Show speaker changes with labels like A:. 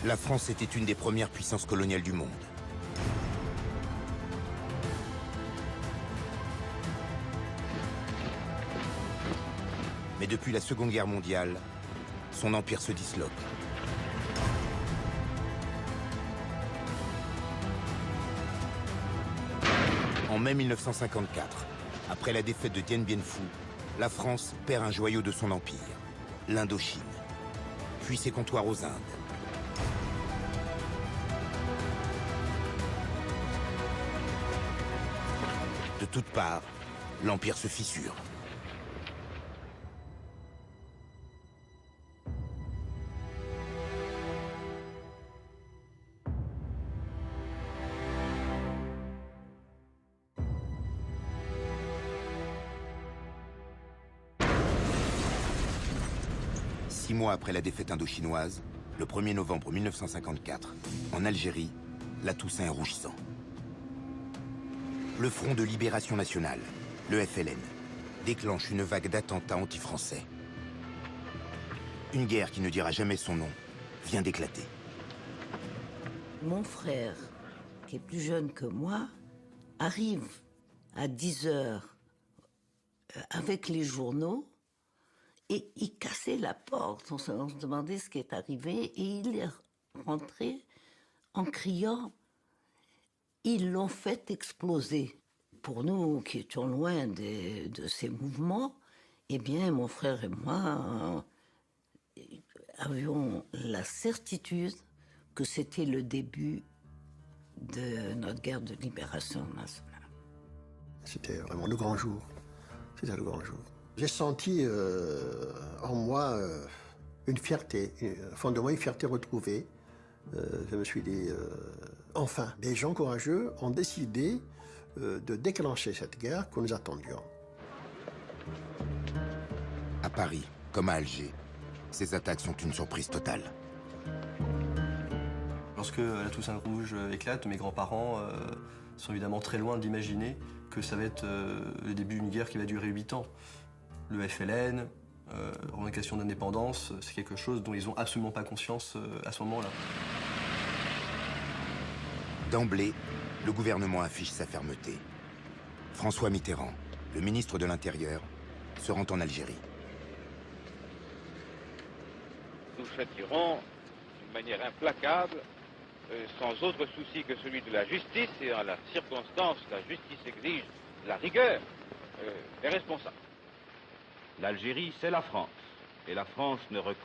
A: La France était une des premières puissances coloniales du monde. Mais depuis la Seconde Guerre mondiale, son empire se disloque. En mai 1954, après la défaite de Dien Bien Phu, la France perd un joyau de son empire, l'Indochine, puis ses comptoirs aux Indes. De toutes parts, l'empire se fissure. Six mois après la défaite indochinoise, le 1er novembre 1954, en Algérie, la Toussaint est rougissant. Le Front de Libération Nationale, le FLN, déclenche une vague d'attentats anti-français. Une guerre qui ne dira jamais son nom vient d'éclater.
B: Mon frère, qui est plus jeune que moi, arrive à 10 heures avec les journaux et il cassait la porte. On se demandait ce qui est arrivé et il est rentré en criant « Ils l'ont fait exploser ». Pour nous qui étions loin de ces mouvements, eh bien mon frère et moi avions la certitude que c'était le début de notre guerre de libération nationale.
C: C'était vraiment le grand jour. C'était le grand jour. J'ai senti en moi une fierté, au fond de moi une fierté retrouvée. Je me suis dit, enfin, des gens courageux ont décidé de déclencher cette guerre que nous attendions.
A: À Paris, comme à Alger, ces attaques sont une surprise totale.
D: Lorsque la Toussaint Rouge éclate, mes grands-parents sont évidemment très loin d'imaginer que ça va être le début d'une guerre qui va durer 8 ans. Le FLN, revendication d'indépendance, c'est quelque chose dont ils n'ont absolument pas conscience à ce moment-là.
A: D'emblée, le gouvernement affiche sa fermeté. François Mitterrand, le ministre de l'Intérieur, se rend en Algérie.
E: Nous châtierons d'une manière implacable, sans autre souci que celui de la justice, et en la circonstance, la justice exige la rigueur des responsables.
F: L'Algérie, c'est la France, et la France ne reconnaît